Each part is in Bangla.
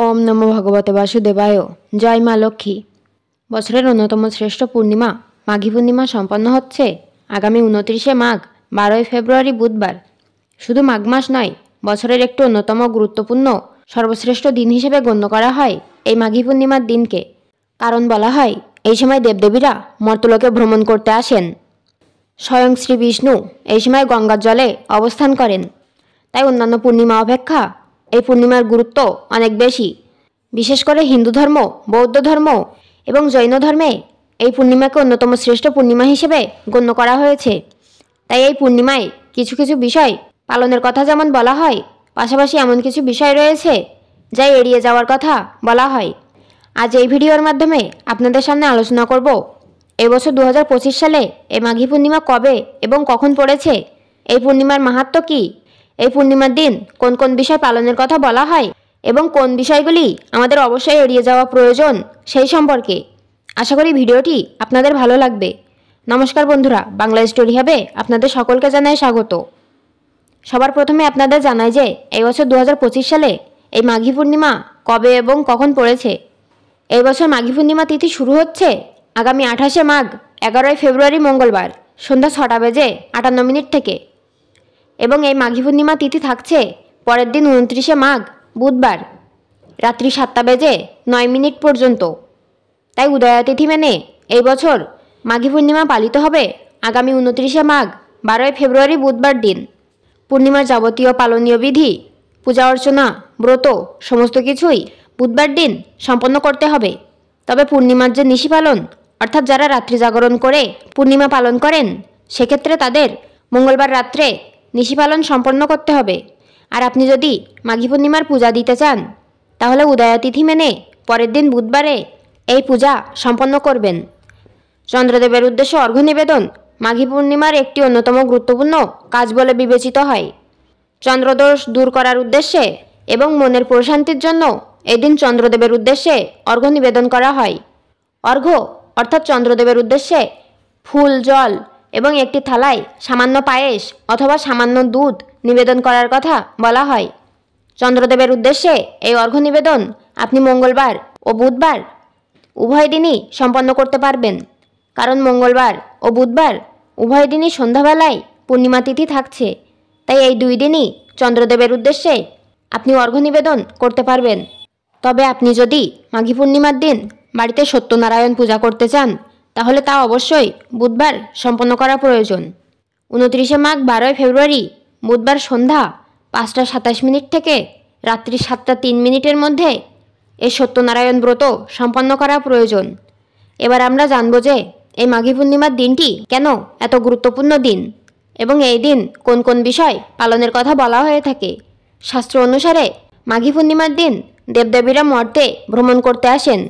ওম নমো ভগবতে বাসুদেবায়। জয় মা লক্ষ্মী। বছরের অন্যতম শ্রেষ্ঠ পূর্ণিমা মাঘী পূর্ণিমা সম্পন্ন হচ্ছে আগামী 29শে মাঘ 12ই ফেব্রুয়ারি বুধবার। শুধু মাঘ মাস নয়, বছরের একটি অন্যতম গুরুত্বপূর্ণ সর্বশ্রেষ্ঠ দিন হিসেবে গণ্য করা হয় এই মাঘী পূর্ণিমার দিনকে। কারণ বলা হয় এই সময় দেবদেবীরা মর্তলোকে ভ্রমণ করতে আসেন। স্বয়ং শ্রী বিষ্ণু এই সময় গঙ্গার জলে অবস্থান করেন। তাই অন্যান্য পূর্ণিমা অপেক্ষা এই পূর্ণিমার গুরুত্ব অনেক বেশি। বিশেষ করে হিন্দু ধর্ম, বৌদ্ধ ধর্ম এবং জৈন ধর্মে এই পূর্ণিমাকে অন্যতম শ্রেষ্ঠ পূর্ণিমা হিসেবে গণ্য করা হয়েছে। তাই এই পূর্ণিমায় কিছু কিছু বিষয় পালনের কথা যেমন বলা হয়, পাশাপাশি এমন কিছু বিষয় রয়েছে যা এড়িয়ে যাওয়ার কথা বলা হয়। আজ এই ভিডিওর মাধ্যমে আপনাদের সামনে আলোচনা করব এবছর 2025 সালে এই মাঘী পূর্ণিমা কবে এবং কখন পড়েছে, এই পূর্ণিমার মাহাত্ম্য কী, এই পূর্ণিমার দিন কোন কোন বিষয় পালনের কথা বলা হয় এবং কোন বিষয়গুলি আমাদের অবশ্যই এড়িয়ে যাওয়া প্রয়োজন সেই সম্পর্কে। আশা করি ভিডিওটি আপনাদের ভালো লাগবে। নমস্কার বন্ধুরা, বাংলা স্টোরি হাবে আপনাদের সকলকে জানাই স্বাগত। সবার প্রথমে আপনাদের জানাই যে এই বছর 2025 সালে এই মাঘী পূর্ণিমা কবে এবং কখন পড়েছে। এই বছর মাঘী পূর্ণিমা তিথি শুরু হচ্ছে আগামী 28শে মাঘ 11ই ফেব্রুয়ারি মঙ্গলবার সন্ধ্যা 6টা বেজে 58 মিনিট থেকে, এবং এই মাঘী পূর্ণিমা তিথি থাকছে পরের দিন 29শে মাঘ বুধবার রাত্রি 7টা বেজে 9 মিনিট পর্যন্ত। তাই উদয়া তিথি মেনে এই বছর মাঘী পূর্ণিমা পালিত হবে আগামী 29শে মাঘ 12ই ফেব্রুয়ারি বুধবার দিন। পূর্ণিমার যাবতীয় পালনীয় বিধি, পূজা অর্চনা, ব্রত সমস্ত কিছুই বুধবার দিন সম্পন্ন করতে হবে। তবে পূর্ণিমার যে নিশি পালন, অর্থাৎ যারা রাত্রি জাগরণ করে পূর্ণিমা পালন করেন, সেক্ষেত্রে তাদের মঙ্গলবার রাত্রে নিশি পালন সম্পন্ন করতে হবে। আর আপনি যদি মাঘী পূর্ণিমার পূজা দিতে চান, তাহলে উদয়া তিথি মেনে পরের দিন বুধবারে এই পূজা সম্পন্ন করবেন। চন্দ্রদেবের উদ্দেশ্যে অর্ঘ্য নিবেদন মাঘী পূর্ণিমার একটি অন্যতম গুরুত্বপূর্ণ কাজ বলে বিবেচিত হয়। চন্দ্রদোষ দূর করার উদ্দেশ্যে এবং মনের প্রশান্তির জন্য এদিন চন্দ্রদেবের উদ্দেশ্যে অর্ঘ্য নিবেদন করা হয়। অর্ঘ্য অর্থাৎ চন্দ্রদেবের উদ্দেশ্যে ফুল, জল এবং একটি থালায় সামান্য পায়েস অথবা সামান্য দুধ নিবেদন করার কথা বলা হয়। চন্দ্রদেবের উদ্দেশ্যে এই অর্ঘ্য নিবেদন আপনি মঙ্গলবার ও বুধবার উভয় দিনই সম্পন্ন করতে পারবেন। কারণ মঙ্গলবার ও বুধবার উভয় দিনই সন্ধ্যাবেলায় পূর্ণিমা তিথি থাকছে। তাই এই দুই দিনই চন্দ্রদেবের উদ্দেশ্যে আপনি অর্ঘ্য নিবেদন করতে পারবেন। তবে আপনি যদি মাঘী পূর্ণিমার দিন বাড়িতে সত্যনারায়ণ পূজা করতে চান, তাহলে তা অবশ্যই বুধবার সম্পন্ন করা প্রয়োজন। 29শে মাঘ 12ই ফেব্রুয়ারি বুধবার সন্ধ্যা 5টা 27 মিনিট থেকে রাত্রি 7টা 3 মিনিটের মধ্যে এই সত্যনারায়ণ ব্রত সম্পন্ন করা প্রয়োজন। এবার আমরা জানব যে এই মাঘী পূর্ণিমার দিনটি কেন এত গুরুত্বপূর্ণ দিন এবং এই দিন কোন কোন বিষয় পালনের কথা বলা হয়ে থাকে। শাস্ত্র অনুসারে মাঘী পূর্ণিমার দিন দেবদেবীরা মর্তে ভ্রমণ করতে আসেন।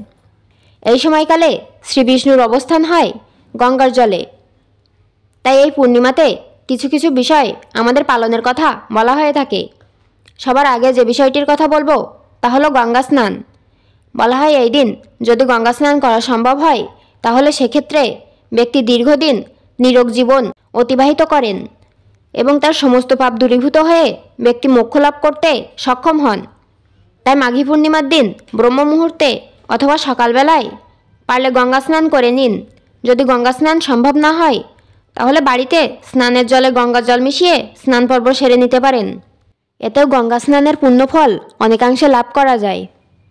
এই সময়কালে শ্রী বিষ্ণুর অবস্থান হয় গঙ্গার জলে। তাই এই পূর্ণিমাতে কিছু কিছু বিষয় আমাদের পালনের কথা বলা হয়ে থাকে। সবার আগে যে বিষয়টির কথা বলবো তা হলো গঙ্গা স্নান। বলা হয় এই দিন যদি গঙ্গা স্নান করা সম্ভব হয়, তাহলে সেক্ষেত্রে ব্যক্তি দীর্ঘদিন নিরোগ জীবন অতিবাহিত করেন এবং তার সমস্ত পাপ দূরীভূত হয়ে ব্যক্তি মোক্ষ লাভ করতে সক্ষম হন। তাই মাঘী পূর্ণিমার দিন ব্রহ্ম মুহূর্তে অথবা সকালবেলায় পারলে গঙ্গা স্নান করে নিন। যদি গঙ্গা স্নান সম্ভব না হয়, তাহলে বাড়িতে স্নানের জলে গঙ্গা জল মিশিয়ে স্নান পর্ব সেরে নিতে পারেন। এতেও গঙ্গা স্নানের পুণ্যফল অনেকাংশে লাভ করা যায়।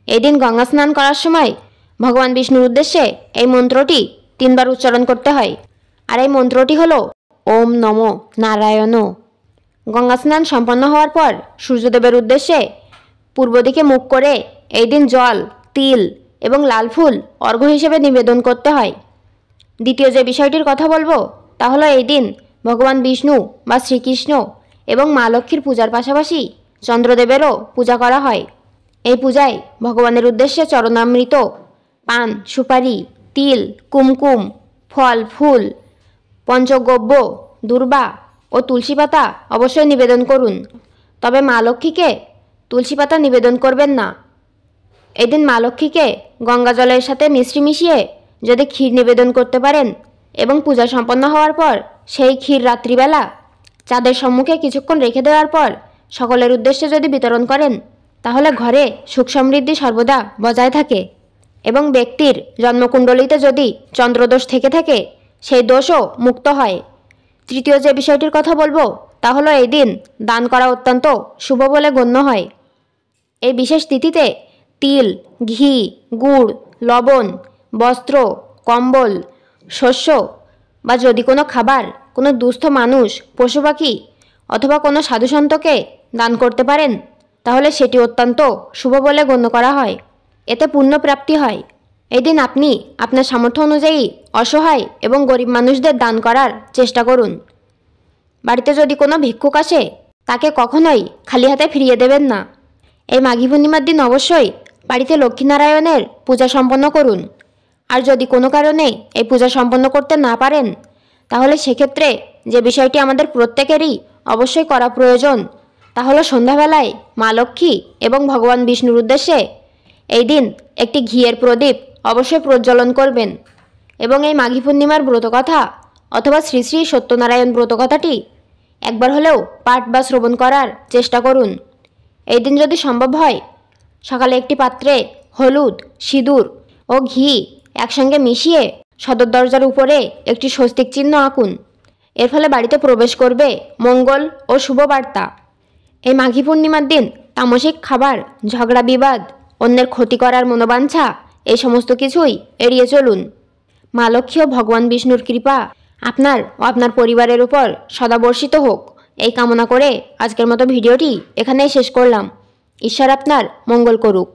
এই দিন গঙ্গা স্নান করার সময় ভগবান বিষ্ণুর উদ্দেশ্যে এই মন্ত্রটি 3 বার উচ্চারণ করতে হয়। আর এই মন্ত্রটি হলো ওম নমো নারায়ণ। গঙ্গা স্নান সম্পন্ন হওয়ার পর সূর্যদেবের উদ্দেশ্যে পূর্ব দিকে মুখ করে এই দিন জল, তিল এবং লাল ফুল অর্ঘ্য হিসেবে নিবেদন করতে হয়। দ্বিতীয় যে বিষয়টির কথা বলবো তা হলো এই দিন ভগবান বিষ্ণু বা শ্রীকৃষ্ণ এবং মা লক্ষ্মীর পূজার পাশাপাশি চন্দ্রদেবেরও পূজা করা হয়। এই পূজায় ভগবানের উদ্দেশ্যে চরণামৃত, পান, সুপারি, তিল, কুমকুম, ফল, ফুল, পঞ্চগব্য, দূর্বা ও তুলসী পাতা অবশ্যই নিবেদন করুন। তবে মা লক্ষ্মীকে তুলসী পাতা নিবেদন করবেন না। এদিন মা লক্ষ্মীকে গঙ্গা জলের সাথে মিশ্রি মিশিয়ে যদি ক্ষীর নিবেদন করতে পারেন এবং পূজা সম্পন্ন হওয়ার পর সেই ক্ষীর রাত্রিবেলা চাঁদের সম্মুখে কিছুক্ষণ রেখে দেওয়ার পর সকলের উদ্দেশ্যে যদি বিতরণ করেন, তাহলে ঘরে সুখ সমৃদ্ধি সর্বদা বজায় থাকে এবং ব্যক্তির জন্মকুণ্ডলিতে যদি চন্দ্রদোষ থেকে থাকে সেই দোষও মুক্ত হয়। তৃতীয় যে বিষয়টির কথা বলবো তা হলো এই দিন দান করা অত্যন্ত শুভ বলে গণ্য হয়। এই বিশেষ তিথিতে তিল, ঘি, গুড়, লবণ, বস্ত্র, কম্বল, শস্য বা যদি কোনো খাবার কোনো দুস্থ মানুষ, পশু পাখি অথবা কোনো সাধুসন্তকে দান করতে পারেন তাহলে সেটি অত্যন্ত শুভ বলে গণ্য করা হয়। এতে পুণ্যপ্রাপ্তি হয়। এদিন আপনি আপনার সামর্থ্য অনুযায়ী অসহায় এবং গরিব মানুষদের দান করার চেষ্টা করুন। বাড়িতে যদি কোনো ভিক্ষুক আসে তাকে কখনোই খালি হাতে ফিরিয়ে দেবেন না। এই মাঘী পূর্ণিমার দিন অবশ্যই বাড়িতে লক্ষ্মীনারায়ণের পূজা সম্পন্ন করুন। আর যদি কোনো কারণে এই পূজা সম্পন্ন করতে না পারেন তাহলে সেক্ষেত্রে যে বিষয়টি আমাদের প্রত্যেকেরই অবশ্যই করা প্রয়োজন তা হলো সন্ধ্যাবেলায় মা লক্ষ্মী এবং ভগবান বিষ্ণুর উদ্দেশ্যে এই দিন একটি ঘিয়ের প্রদীপ অবশ্যই প্রজ্বলন করবেন এবং এই মাঘী পূর্ণিমার ব্রতকথা অথবা শ্রী শ্রী সত্যনারায়ণ ব্রতকথাটি একবার হলেও পাঠ বা শ্রবণ করার চেষ্টা করুন। এই দিন যদি সম্ভব হয় সকালে একটি পাত্রে হলুদ, সিঁদুর ও ঘি একসঙ্গে মিশিয়ে সদর দরজার উপরে একটি স্বস্তিক চিহ্ন আঁকুন। এর ফলে বাড়িতে প্রবেশ করবে মঙ্গল ও শুভ বার্তা। এই মাঘী পূর্ণিমার দিন তামসিক খাবার, ঝগড়া বিবাদ, অন্যের ক্ষতি করার মনোবাঞ্ছা এই সমস্ত কিছুই এড়িয়ে চলুন। মা লক্ষ্মী ও ভগবান বিষ্ণুর কৃপা আপনার ও আপনার পরিবারের উপর সদা বর্ষিত হোক এই কামনা করে আজকের মতো ভিডিওটি এখানেই শেষ করলাম। ঈশ্বর আপনার মঙ্গল করুক।